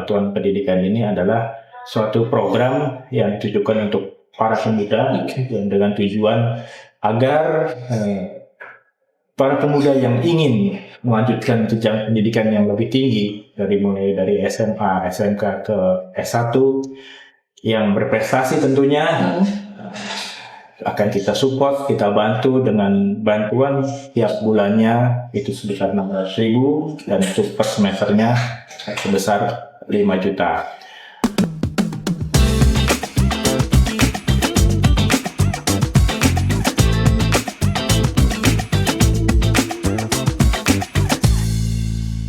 Bantuan Pendidikan ini adalah suatu program yang ditujukan untuk para pemuda yang dengan tujuan agar para pemuda yang ingin melanjutkan jenjang pendidikan yang lebih tinggi mulai dari SMA, SMK ke S1 yang berprestasi tentunya akan kita support, kita bantu dengan bantuan tiap bulannya itu sebesar 600.000 dan untuk per semesternya sebesar 5 juta.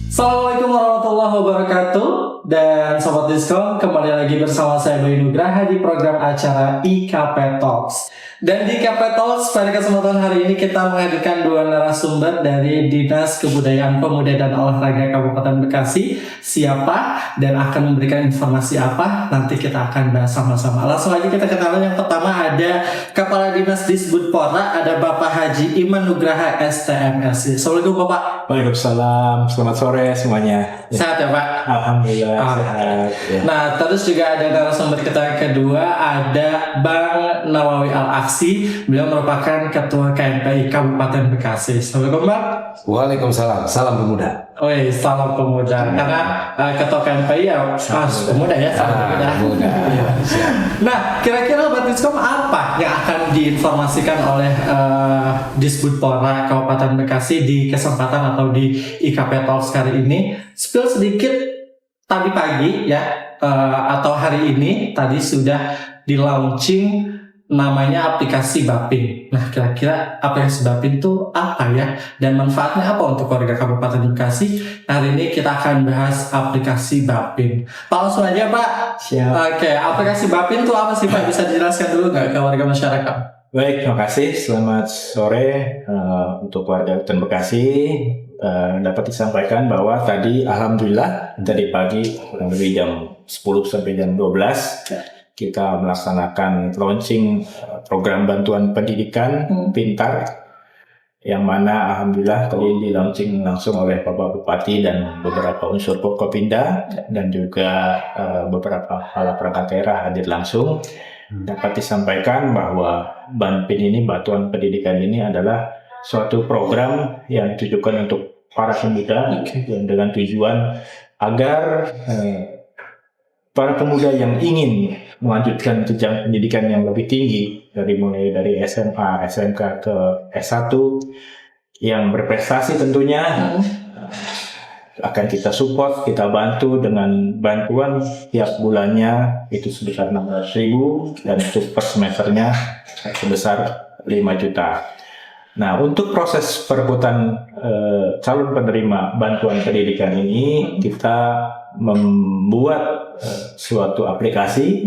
Assalamualaikum warahmatullahi wabarakatuh. Dan Sobat Diskon, kembali lagi bersama saya Bayu Nugraha di program acara IKP Talks. Dan di IKP Talks pada kesempatan hari ini kita menghadirkan dua narasumber dari Dinas Kebudayaan Pemuda dan Olahraga Kabupaten Bekasi. Siapa dan akan memberikan informasi apa, nanti kita akan bahas sama-sama. Langsung aja kita kenalan. Yang pertama ada Kepala Dinas Disbudpora, ada Bapak Haji Iman Nugraha STMSI. Assalamualaikum Bapak. Waalaikumsalam, selamat sore semuanya. Sehat ya Pak? Alhamdulillah sehat. Ya. Nah, terus juga ada narasumber kita kedua, ada Bang Nawawi Al-Aksi. Beliau merupakan Ketua KMPI Kabupaten Bekasi. Assalamualaikum Bang. Waalaikumsalam, salam pemuda. Oi, salam pemuda. Karena Ketua KMPI ya pemuda ya, salam pemuda. Nah, kira-kira Sobat Diskom apa yang akan diinformasikan oleh Disbudpora Kabupaten Bekasi di kesempatan atau di IKP Talks kali ini? Spill sedikit. Tadi pagi ya atau hari ini tadi sudah di launching namanya aplikasi Bapin. Nah, kira-kira aplikasi Bapin itu apa ya dan manfaatnya apa untuk warga Kabupaten Bekasi? Hari ini kita akan bahas aplikasi Bapin. Pak, langsung aja Pak. Siap. Oke, aplikasi Bapin itu apa sih Pak? Bisa dijelaskan dulu nggak ke warga masyarakat? Baik, terima kasih. Selamat sore untuk warga Kabupaten Bekasi. Dapat disampaikan bahwa tadi alhamdulillah tadi pagi kurang lebih jam 10 sampai jam 12 kita melaksanakan launching program bantuan pendidikan pintar yang mana alhamdulillah tadi di launching langsung oleh Bapak Bupati dan beberapa unsur Forkopimda dan juga beberapa kepala perangkat daerah hadir langsung. Dapat disampaikan bahwa Banpin ini, Bantuan Pendidikan ini adalah suatu program yang ditujukan untuk para pemuda yang dengan tujuan agar para pemuda yang ingin melanjutkan jenjang pendidikan yang lebih tinggi mulai dari SMA, SMK ke S1 yang berprestasi tentunya akan kita support, kita bantu dengan bantuan tiap bulannya itu sebesar 600.000 dan untuk per semesternya sebesar 5 juta. Nah, untuk proses perebutan calon penerima bantuan pendidikan ini kita membuat suatu aplikasi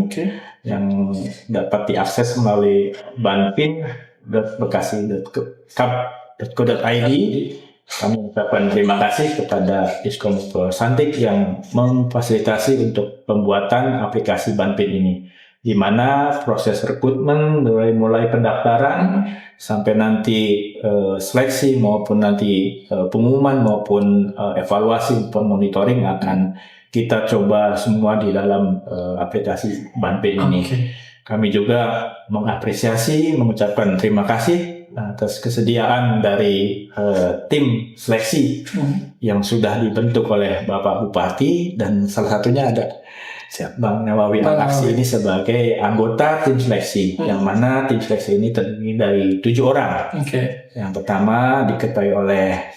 yang dapat diakses melalui banpin.bekasi.kap.go.id. Kami mengucapkan terima kasih kepada Diskom Santik yang memfasilitasi untuk pembuatan aplikasi Banpin ini, di mana proses rekrutmen mulai pendaftaran sampai nanti seleksi maupun nanti pengumuman maupun evaluasi maupun monitoring akan kita coba semua di dalam aplikasi Banpin ini. Kami juga mengapresiasi, mengucapkan terima kasih atas kesediaan dari tim seleksi yang sudah dibentuk oleh Bapak Bupati dan salah satunya ada Bang Nawawi Al-Aksi ini sebagai anggota tim seleksi, yang mana tim seleksi ini terdiri dari 7 orang. Yang pertama diketuai oleh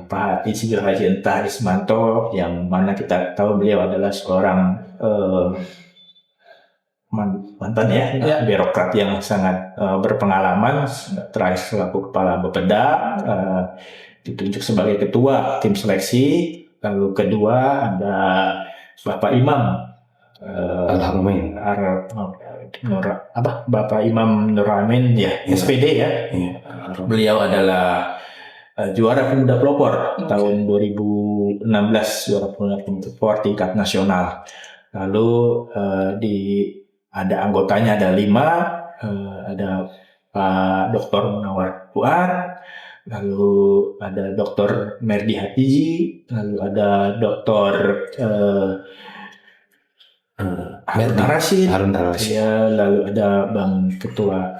Pak Insinyur Haji Entah Ismanto, yang mana kita tahu beliau adalah seorang mantan birokrat yang sangat berpengalaman, terakhir selaku kepala Bapeda, ditunjuk sebagai ketua tim seleksi. Lalu kedua ada Bapak Imam Bapak Imam Nuramin SPD ya. Beliau adalah juara pemuda pelopor tahun 2016, juara pemuda pelopor tingkat nasional. Lalu ada anggotanya ada 5, ada Pak Dr. Munawar Fuad, lalu ada Dr. Merdi Hatiji, lalu ada Dr. Harun Rashid, ya, lalu ada Bang Ketua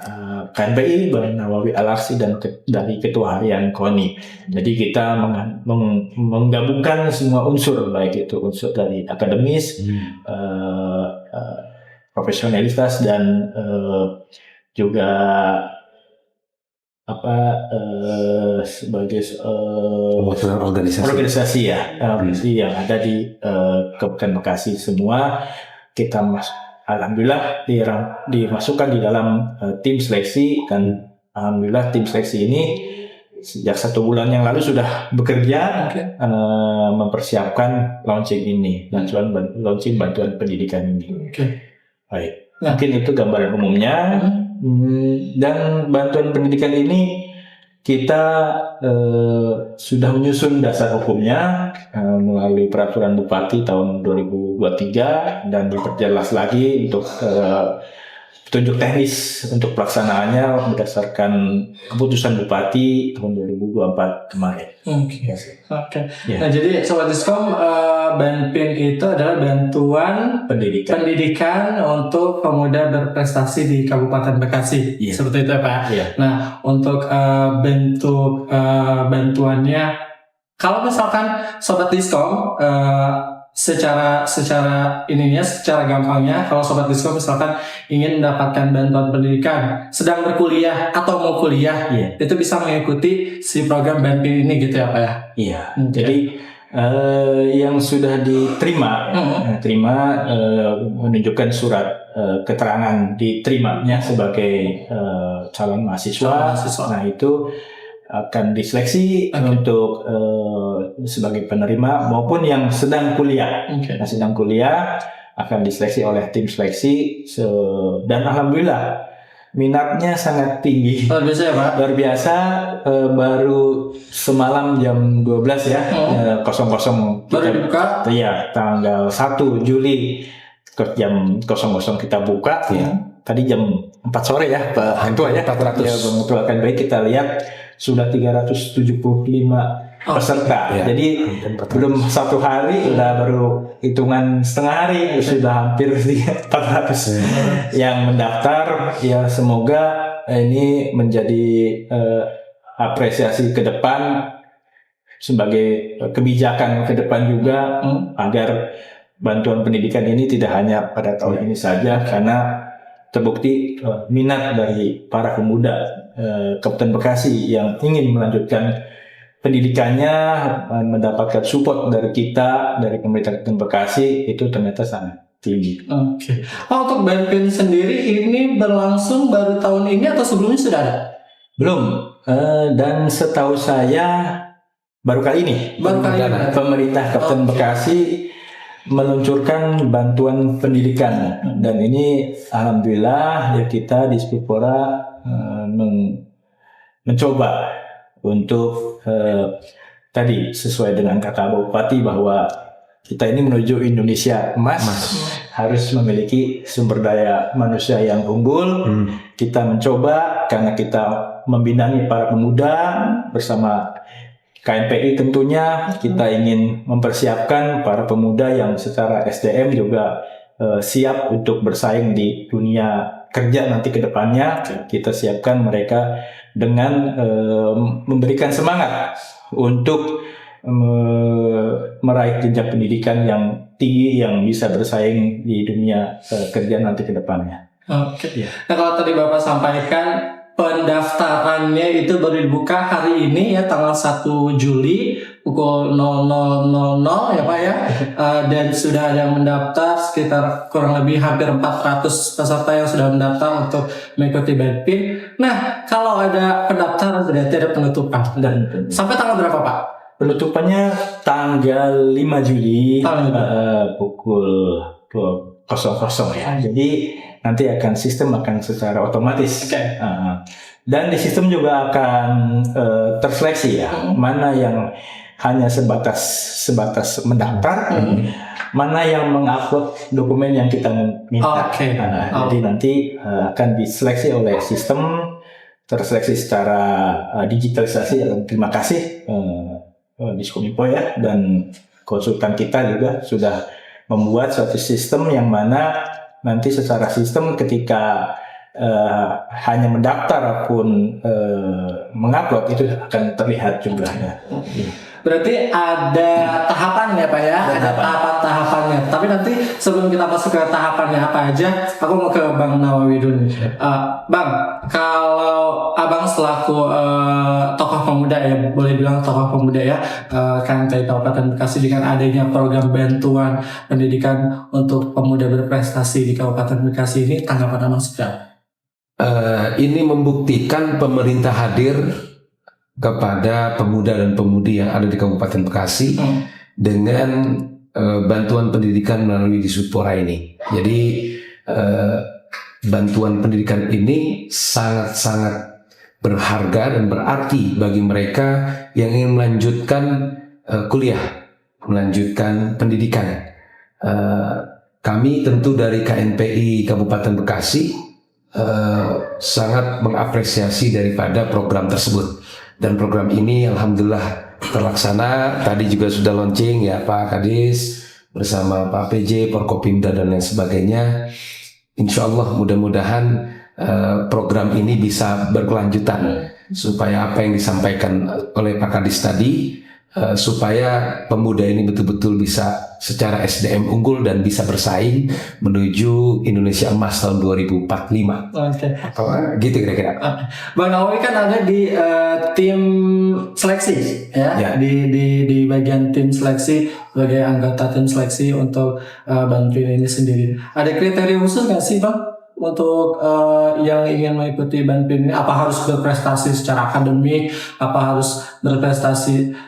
KNPI, Bang Nawawi Al-Arsi, dan dari Ketua Harian KONI. Jadi kita menggabungkan semua unsur, baik itu unsur dari akademis, profesionalitas, dan juga sebagai organisasi ya, yang ada di Kabupaten Bekasi semua. Kita alhamdulillah dimasukkan di dalam tim seleksi, dan alhamdulillah tim seleksi ini sejak 1 bulan yang lalu sudah bekerja mempersiapkan launching ini, launching bantuan pendidikan ini. Baik, mungkin itu gambaran umumnya. Dan bantuan pendidikan ini kita sudah menyusun dasar hukumnya melalui peraturan Bupati tahun 2023, dan diperjelas lagi untuk petunjuk teknis untuk pelaksanaannya berdasarkan keputusan Bupati tahun 2024 kemarin. Oke. Ya. Nah, jadi Sobat Diskom, Banpin itu adalah bantuan pendidikan untuk pemuda berprestasi di Kabupaten Bekasi. Seperti itu ya Pak. Nah, untuk bentuk bantuannya, kalau misalkan Sobat Diskom secara gampangnya, kalau Sobat Diskom misalkan ingin mendapatkan bantuan pendidikan, sedang berkuliah atau mau kuliah, itu bisa mengikuti si program Banpin ini gitu ya Pak ya? Iya. Jadi yang sudah diterima, menunjukkan surat keterangan diterimanya sebagai calon mahasiswa. Nah, itu akan diseleksi untuk sebagai penerima maupun yang sedang kuliah. Nah, sedang kuliah akan diseleksi oleh tim seleksi, dan alhamdulillah minatnya sangat tinggi. Luar biasa ya Pak? Luar biasa. Baru semalam jam 12 ya, 00 baru dibuka? Iya, tanggal 1 Juli jam 00 kita buka. Tadi jam 4 sore ya Pak Ketua ya. 400 ya Bang Ketua, kan baik, kita lihat sudah 375 peserta. Jadi belum 1 hari, udah baru hitungan setengah hari sudah hampir 400 yang mendaftar. Ya, semoga ini menjadi apresiasi ke depan, sebagai kebijakan ke depan juga, agar bantuan pendidikan ini tidak hanya pada tahun ini saja, karena terbukti minat dari para pemuda Kabupaten Bekasi yang ingin melanjutkan pendidikannya, mendapatkan support dari kita, dari pemerintah Kabupaten Bekasi, itu ternyata sangat tinggi. Untuk Banpin sendiri ini berlangsung baru tahun ini atau sebelumnya sudah ada? Belum, dan setahu saya baru kali ini pemerintah Kabupaten Bekasi meluncurkan bantuan pendidikan, dan ini alhamdulillah ya, kita di Spipora mencoba untuk tadi sesuai dengan kata Bupati bahwa kita ini menuju Indonesia emas. Harus memiliki sumber daya manusia yang unggul. Kita mencoba, karena kita membinangi para pemuda bersama KNPI, tentunya kita ingin mempersiapkan para pemuda yang secara SDM juga siap untuk bersaing di dunia kerja nanti ke depannya. Kita siapkan mereka dengan memberikan semangat untuk meraih jenjang pendidikan yang tinggi, yang bisa bersaing di dunia kerja nanti ke depannya. Nah, kalau tadi Bapak sampaikan pendaftarannya itu baru dibuka hari ini ya, tanggal 1 Juli pukul 00.00 ya Pak ya. Dan sudah ada yang mendaftar sekitar kurang lebih hampir 400 peserta yang sudah mendaftar untuk mengikuti Banpin. Nah, kalau ada pendaftaran berarti ada penutupan. Dan sampai tanggal berapa Pak? Penutupannya tanggal 5 Juli pukul 00 ya. Jadi nanti sistem akan secara otomatis. Dan di sistem juga akan terseleksi ya, mana yang hanya sebatas mendaftar, mana yang mengupload dokumen yang kita minta. Jadi nanti akan diseleksi oleh sistem, terseleksi secara digitalisasi. Terima kasih Diskominfo ya, dan konsultan kita juga sudah membuat suatu sistem yang mana nanti secara sistem ketika hanya mendaftar ataupun mengupload itu akan terlihat jumlahnya. Berarti ada tahapannya Pak ya, ada tahapan-tahapannya. Tapi nanti sebelum kita masuk ke tahapannya apa aja, aku mau ke Bang Nawawi dulu. Bang, kalau Abang selaku tokoh pemuda ya, boleh bilang tokoh pemuda ya, KMPI Kabupaten Bekasi dengan adanya program bantuan pendidikan untuk pemuda berprestasi di Kabupaten Bekasi ini, tanggapan Abang seperti apa? Ini membuktikan pemerintah hadir kepada pemuda dan pemudi yang ada di Kabupaten Bekasi dengan bantuan pendidikan melalui Disuppora ini. Jadi bantuan pendidikan ini sangat-sangat berharga dan berarti bagi mereka yang ingin melanjutkan kuliah, melanjutkan pendidikan. Kami tentu dari KNPI Kabupaten Bekasi sangat mengapresiasi daripada program tersebut. Dan program ini alhamdulillah terlaksana. Tadi juga sudah launching ya Pak Kadis bersama Pak PJ, Porkopimda dan lain sebagainya. Insya Allah mudah-mudahan program ini bisa berkelanjutan supaya apa yang disampaikan oleh Pak Kadis tadi, supaya pemuda ini betul-betul bisa secara SDM unggul dan bisa bersaing menuju Indonesia Emas tahun 2045. Gitu kira-kira. Bang Nawawi kan ada di tim seleksi ya, di bagian tim seleksi sebagai anggota tim seleksi untuk bantuin ini sendiri. Ada kriteria khusus nggak sih Bang untuk yang ingin mengikuti bantuin ini? Apa harus berprestasi secara akademik? Apa harus berprestasi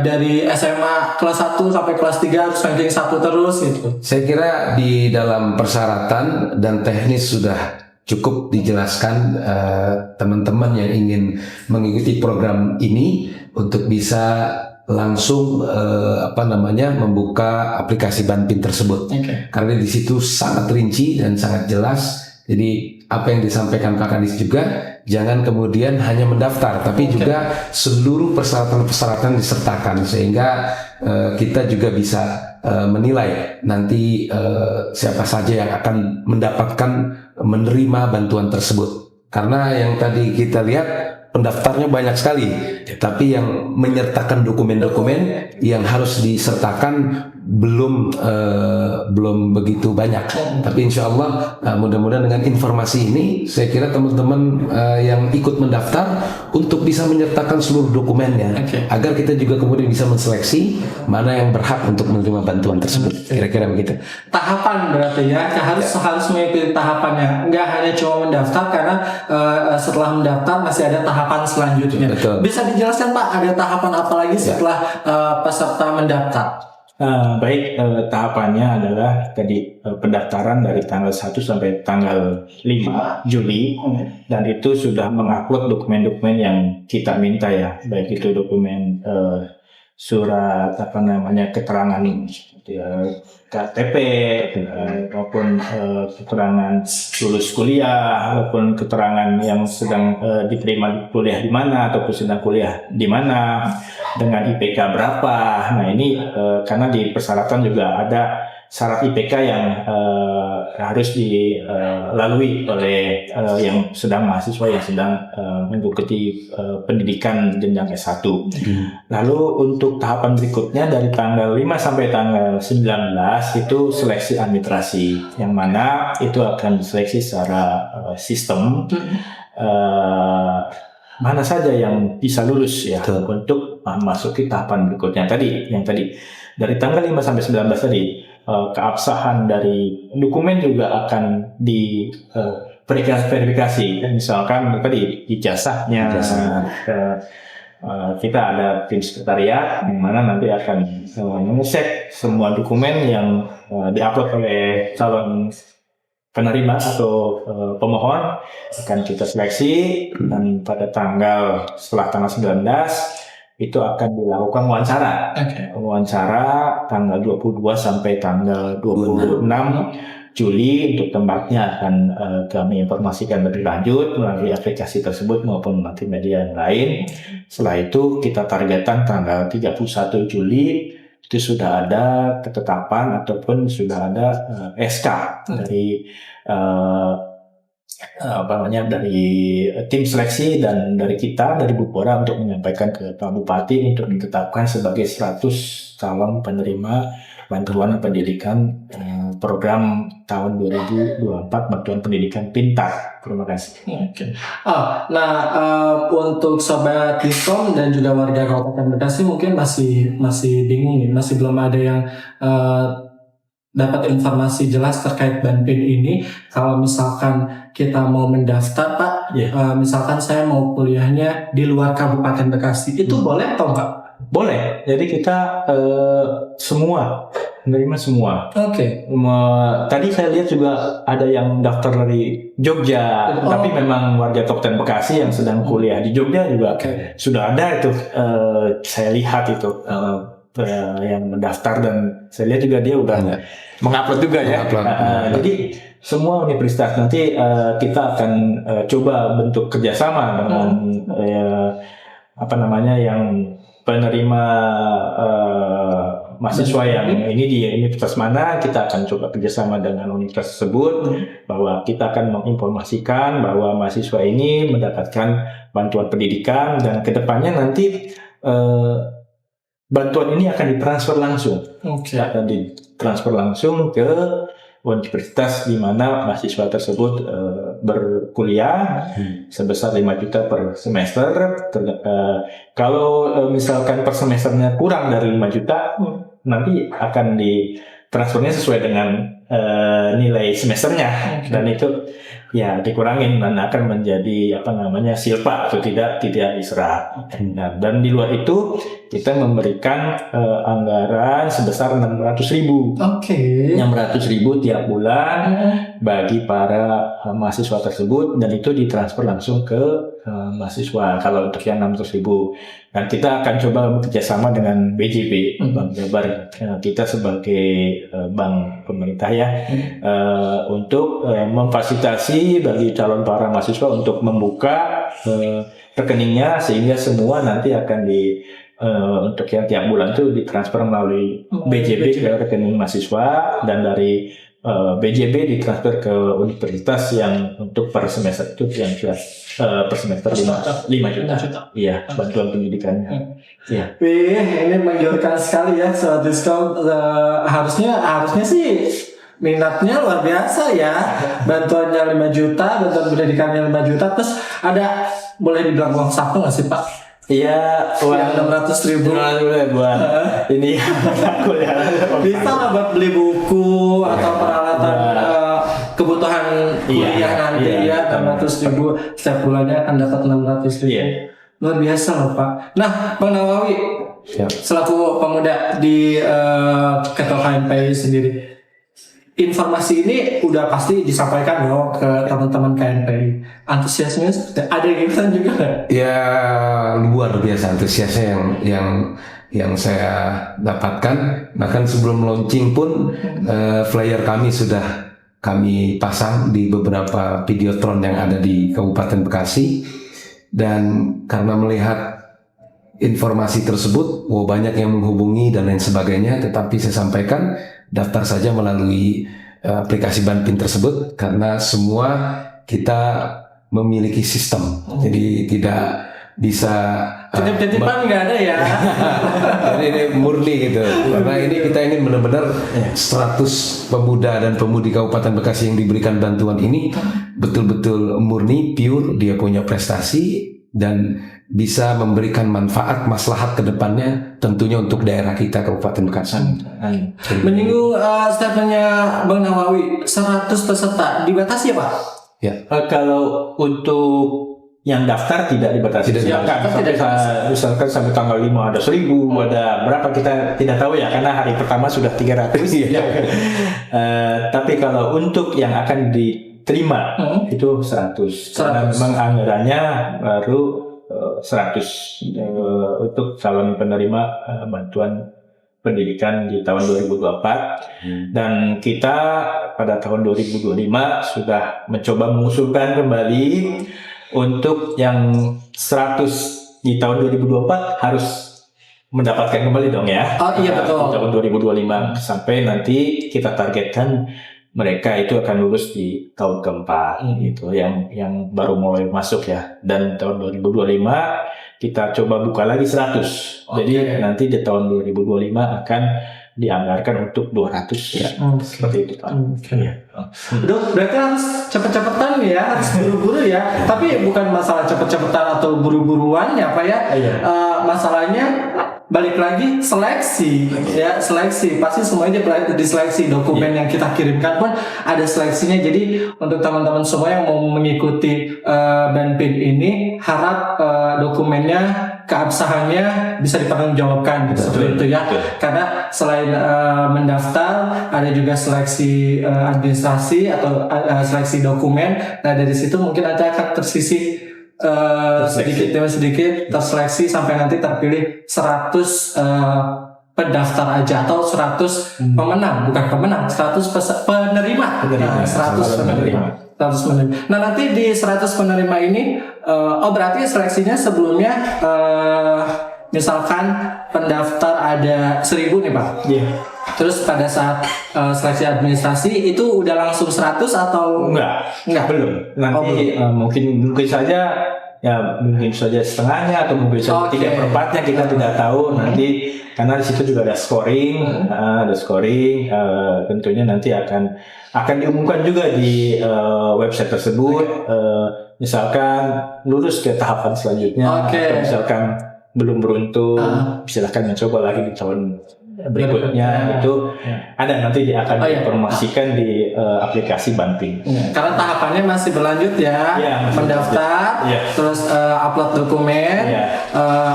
dari SMA kelas 1 sampai kelas 3 harus ranking 1 terus gitu? Saya kira di dalam persyaratan dan teknis sudah cukup dijelaskan teman-teman yang ingin mengikuti program ini untuk bisa langsung membuka aplikasi Banpin tersebut. Karena di situ sangat rinci dan sangat jelas. Jadi apa yang disampaikan Pak Kadis juga, jangan kemudian hanya mendaftar, tapi juga seluruh persyaratan-persyaratan disertakan sehingga kita juga bisa menilai nanti siapa saja yang akan mendapatkan menerima bantuan tersebut. Karena yang tadi kita lihat pendaftarnya banyak sekali, tapi yang menyertakan dokumen-dokumen yang harus disertakan belum begitu banyak. Tapi insya Allah mudah-mudahan dengan informasi ini, saya kira teman-teman yang ikut mendaftar untuk bisa menyertakan seluruh dokumennya, agar kita juga kemudian bisa menseleksi mana yang berhak untuk menerima bantuan tersebut. Kira-kira begitu. Tahapan berarti ya, harus mengikuti tahapannya. Nggak hanya cuma mendaftar, karena setelah mendaftar masih ada tahapan selanjutnya. Betul. Bisa dijelaskan Pak, ada tahapan apa lagi setelah peserta mendaftar? Baik, tahapannya adalah tadi pendaftaran dari tanggal 1 sampai tanggal 5 Juli, dan itu sudah mengupload dokumen-dokumen yang kita minta ya, baik itu dokumen surat keterangan KTP maupun keterangan lulus kuliah maupun keterangan yang sedang diterima kuliah di mana ataupun sedang kuliah di mana dengan IPK berapa. Nah ini karena di persyaratan juga ada syarat IPK yang harus dilalui oleh yang sedang mahasiswa yang sedang mengikuti pendidikan jenjang S1. Lalu untuk tahapan berikutnya dari tanggal 5 sampai tanggal 19 itu seleksi administrasi, yang mana itu akan diseleksi secara sistem mana saja yang bisa lulus ya untuk memasuki tahapan berikutnya yang tadi dari tanggal 5 sampai 19 tadi. Keabsahan dari dokumen juga akan diverifikasi. Misalkan tadi ijazahnya, kita ada tim sekretariat yang mana nanti akan mengecek semua dokumen yang diupload oleh calon penerima atau pemohon, akan kita seleksi, dan pada setelah tanggal 19 itu akan dilakukan wawancara. Wawancara tanggal 22 sampai tanggal 26 Juli untuk tempatnya akan kami informasikan lebih lanjut melalui aplikasi tersebut maupun nanti media yang lain. Setelah itu kita targetkan tanggal 31 Juli itu sudah ada ketetapan ataupun sudah ada SK dari dari tim seleksi dan dari kita dari Bupora untuk menyampaikan ke Pak Bupati untuk ditetapkan sebagai 100 calon penerima bantuan pendidikan program tahun 2024 bantuan pendidikan pintar. Terima kasih. Oke. Untuk sobat Diskom dan juga warga Kabupaten Bekasi mungkin masih bingung nih, masih belum ada yang dapat informasi jelas terkait Banpin ini. Kalau misalkan kita mau mendaftar, Pak, misalkan saya mau kuliahnya di luar Kabupaten Bekasi, itu boleh atau enggak? Boleh. Jadi kita menerima semua. Oke. Tadi saya lihat juga ada yang daftar dari Jogja, tapi memang warga Kabupaten Bekasi yang sedang kuliah di Jogja juga sudah ada itu. Saya lihat itu yang mendaftar dan saya lihat juga dia udah mengupload juga ya. Jadi semua universitas nanti kita akan coba bentuk kerjasama dengan yang penerima mahasiswa yang ini di universitas mana, kita akan coba kerjasama dengan universitas tersebut bahwa kita akan menginformasikan bahwa mahasiswa ini mendapatkan bantuan pendidikan dan kedepannya nanti bantuan ini akan ditransfer langsung, akan ditransfer langsung ke universitas di mana mahasiswa tersebut berkuliah sebesar 5 juta per semester. Kalau misalkan per semesternya kurang dari 5 juta, nanti akan ditransfernya sesuai dengan nilai semesternya, dan itu ya dikurangin dan akan menjadi silpa atau tidak diserap. Dan di luar itu kita memberikan anggaran sebesar 600.000. 600.000 tiap bulan bagi para mahasiswa tersebut, dan itu ditransfer langsung ke mahasiswa kalau untuk yang 600.000. Dan kita akan coba bekerjasama dengan BJB, Bank Jabar, kita sebagai bank pemerintah ya, untuk memfasilitasi bagi calon para mahasiswa untuk membuka rekeningnya sehingga semua nanti akan untuk yang tiap bulan itu ditransfer melalui BJB ke rekening mahasiswa, dan dari BJB ditransfer ke universitas yang untuk per semester itu yang per semester 5 juta. Iya, bantuan pendidikannya. Iya. Ini menggiurkan sekali ya, Sobat Diskom. Harusnya sih minatnya luar biasa ya. Bantuannya 5 juta, bantuan pendidikannya 5 juta, terus ada boleh dibilang uang saku nggak sih, Pak? Iya, uang 600.000 buat ini kuliah. Bisa nggak buat beli buku atau peralatan kebutuhan kuliah nanti ya, 600.000 setiap bulannya akan dapat 600.000. Luar biasa loh, Pak. Nah, Bang Nawawi, selaku pemuda di Ketua KMPI sendiri, informasi ini udah pasti disampaikan dong ke teman-teman KMPI. Antusiasnya ada yang ikutan juga nggak? Ya, luar biasa antusiasnya yang saya dapatkan. Bahkan sebelum launching pun flyer kami sudah kami pasang di beberapa videotron yang ada di Kabupaten Bekasi. Dan karena melihat informasi tersebut, banyak yang menghubungi dan lain sebagainya, tetapi saya sampaikan daftar saja melalui aplikasi Banpin tersebut karena semua kita memiliki sistem, jadi tidak bisa titip-titipan nggak ada ya. Jadi ini murni gitu, karena ini kita ingin benar-benar 100 pemuda dan pemudi Kabupaten Bekasi yang diberikan bantuan ini betul-betul murni, pure, dia punya prestasi dan bisa memberikan manfaat maslahat ke depannya tentunya untuk daerah kita Kabupaten Bekasi. Menyinggung statementnya Bang Nawawi, 100 peserta dibatasi ya, Pak? Ya. Kalau untuk yang daftar tidak dibatasi. Misalkan sampai tanggal 5 ada 1.000, ada berapa kita tidak tahu ya, karena hari pertama sudah 300 ya. Tapi kalau untuk yang akan diterima itu 100. Karena memang anggarannya baru 100 untuk calon penerima bantuan pendidikan di tahun 2024 dan kita pada tahun 2025 sudah mencoba mengusulkan kembali untuk yang 100 di tahun 2024 harus mendapatkan kembali dong ya. Oh iya betul. Di tahun 2025 sampai nanti kita targetkan mereka itu akan lulus di tahun keempat gitu yang baru mulai masuk ya, dan tahun 2025 kita coba buka lagi 100. Jadi nanti di tahun 2025 akan dianggarkan untuk 200 ya. Seperti itu Pak. Ya. Berarti harus cepet-cepetan ya, harus buru-buru ya. Tapi bukan masalah cepet-cepetan atau buru-buruan ya Pak ya. Masalahnya balik lagi seleksi ya, seleksi pasti semuanya diseleksi. Dokumen yang kita kirimkan pun ada seleksinya. Jadi untuk teman-teman semua yang mau mengikuti Banpin ini, harap dokumennya, keabsahannya bisa dipertanggungjawabkan gitu, seperti itu ya. Karena selain mendaftar, ada juga seleksi administrasi atau seleksi dokumen. Nah dari situ mungkin nanti akan tersisih sedikit demi sedikit terseleksi sampai nanti terpilih 100 pendaftar aja atau 100 pemenang, bukan pemenang, 100 penerima. Nah, 100 penerima. Nah nanti di 100 penerima ini berarti seleksinya sebelumnya misalkan pendaftar ada 1000 nih Pak. Iya. Terus pada saat seleksi administrasi itu udah langsung 100 atau enggak belum. Nanti mungkin saja setengahnya atau mungkin saja 3/4-nya, kita tidak tahu nanti, karena di situ juga ada scoring, tentunya nanti akan diumumkan juga di website tersebut. Misalkan lulus ke tahapan selanjutnya, atau misalkan belum beruntung, silakan mencoba lagi di tahun berikutnya. Itu ada nanti akan diinformasikan di aplikasi Banpin. Karena tahapannya masih berlanjut ya, mendaftar, terus upload dokumen,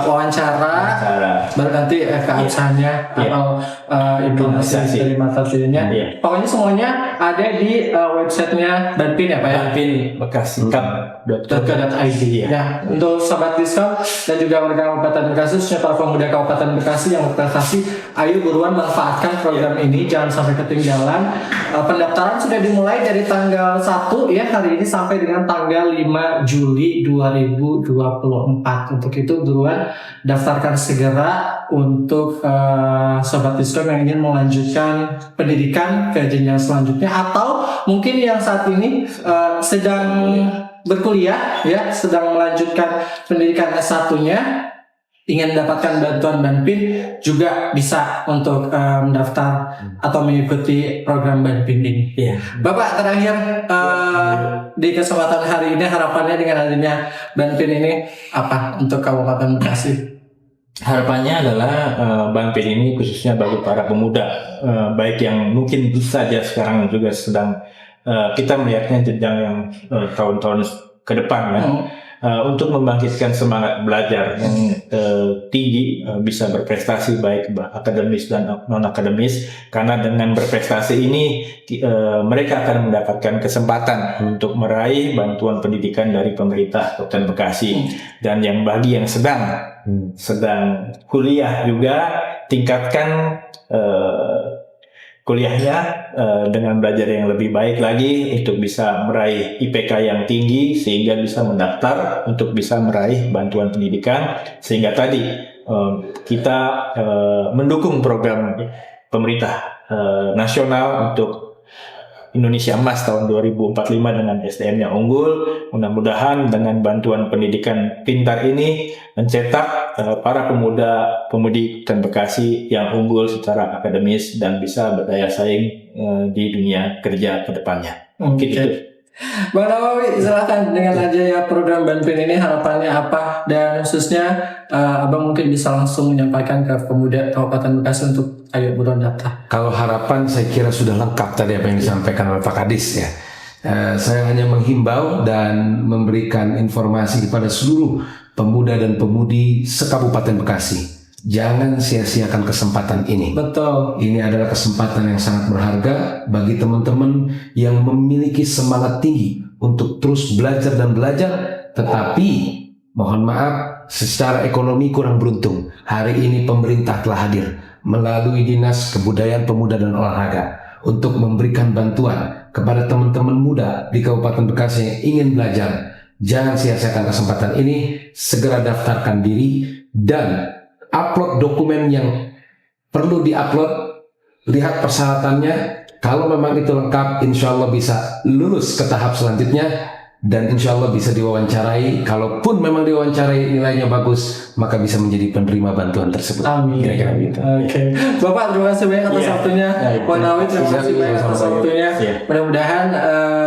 wawancara, baru nanti keabsahannya atau informasi dari materinya. Pokoknya semuanya ada di websitenya Banpin ya Pak ya. Banpin Bekasi.co.id ya. Untuk Sobat Diskon dan juga warga Kabupaten Bekasi, khususnya para pemuda Kabupaten Bekasi yang berprestasi, ayo buruan manfaatkan program ini, jangan sampai ketinggalan. Pendaftaran sudah dimulai dari tanggal 1 ya hari ini sampai dengan tanggal 5 Juli 2024. Untuk itu buruan daftarkan segera untuk Sobat Diskon yang ingin melanjutkan pendidikan ke jenjang selanjutnya, atau mungkin yang saat ini sedang berkuliah ya, sedang melanjutkan pendidikan S1-nya, ingin mendapatkan bantuan Banpin, juga bisa untuk mendaftar atau mengikuti program Banpin ini. Bapak terakhir di kesempatan hari ini, harapannya dengan adanya Banpin ini apa untuk Kabupaten Bekasi? Harapannya adalah Banpin ini khususnya bagi para pemuda, baik yang mungkin saja sekarang juga sedang kita melihatnya jenjang yang tahun-tahun ke depan ya. Untuk membangkitkan semangat belajar yang tinggi, bisa berprestasi baik akademis dan non akademis, karena dengan berprestasi ini mereka akan mendapatkan kesempatan untuk meraih bantuan pendidikan dari pemerintah Kabupaten Bekasi. Dan yang bagi yang sedang kuliah juga, tingkatkan kuliahnya dengan belajar yang lebih baik lagi untuk bisa meraih IPK yang tinggi, sehingga bisa mendaftar untuk bisa meraih bantuan pendidikan, sehingga tadi kita mendukung program pemerintah nasional untuk Indonesia Emas tahun 2045 dengan SDM yang unggul. Mudah-mudahan dengan bantuan pendidikan pintar ini mencetak para pemuda-pemudi dan Bekasi yang unggul secara akademis dan bisa berdaya saing di dunia kerja ke depannya. Gitu. Bang Nawawi, silakan dengan aja ya program Banpin ini harapannya apa, dan khususnya Abang mungkin bisa langsung menyampaikan ke pemuda Kabupaten Bekasi untuk ayo buruan daftar. Kalau harapan saya kira sudah lengkap tadi apa yang disampaikan oleh Pak Kadis ya. Saya hanya menghimbau dan memberikan informasi kepada seluruh pemuda dan pemudi se-Kabupaten Bekasi. Jangan sia-siakan kesempatan ini. Betul. Ini adalah kesempatan yang sangat berharga bagi teman-teman yang memiliki semangat tinggi untuk terus belajar dan belajar, tetapi mohon maaf secara ekonomi kurang beruntung. Hari ini pemerintah telah hadir melalui Dinas Kebudayaan Pemuda dan Olahraga untuk memberikan bantuan kepada teman-teman muda di Kabupaten Bekasi yang ingin belajar. Jangan sia-siakan kesempatan ini, segera daftarkan diri dan upload dokumen yang perlu diupload, lihat persyaratannya. Kalau memang itu lengkap, insya Allah bisa lulus ke tahap selanjutnya dan insya Allah bisa diwawancarai. Kalaupun memang diwawancarai nilainya bagus, maka bisa menjadi penerima bantuan tersebut. Amin. Kira-kira gitu. Oke. Bapak terima kasih banyak atas waktunya. Pak Nawi terima kasih banyak atas waktunya. Mudah-mudahan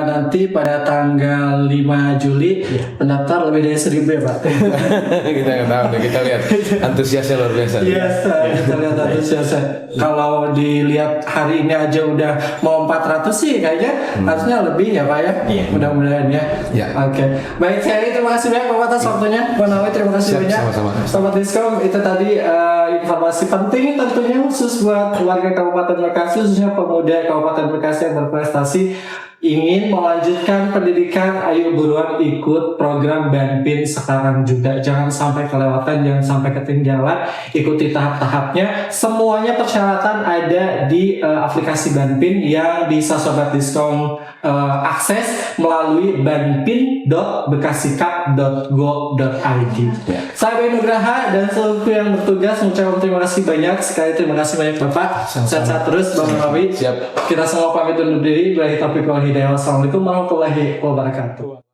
nanti pada tanggal 5 Juli pendaftar lebih dari 1.000 ya Pak. Kita nggak tahu, kita lihat antusiasnya luar biasa. Yes, kita lihat antusiasnya. Kalau dilihat hari ini aja udah mau 400 sih kayaknya harusnya lebih ya Pak ya. Mudah-mudahan ya. Ya. Oke. Baik, saya terima kasih banyak Bapak atas waktunya. Pak Nawi terima kasih Siap, banyak. sama-sama. Sobat Diskom, itu tadi informasi penting tentunya khusus buat warga Kabupaten Bekasi, khususnya pemuda Kabupaten Bekasi yang berprestasi ingin melanjutkan pendidikan. Ayo buruan ikut program Banpin sekarang juga, jangan sampai kelewatan, jangan sampai ketinggalan, ikuti tahap-tahapnya. Semuanya persyaratan ada di aplikasi Banpin yang bisa Sobat Diskom akses melalui banpin.bekasikap.go.id. Saya Bayu Nugraha dan seluruh yang bertugas mengucapkan terima kasih banyak. Sekali terima kasih banyak Bapak. Sehat-sehat terus Bang Nawi. Siap. Kita semua pamit undur diri. Wassalamualaikum warahmatullahi wabarakatuh.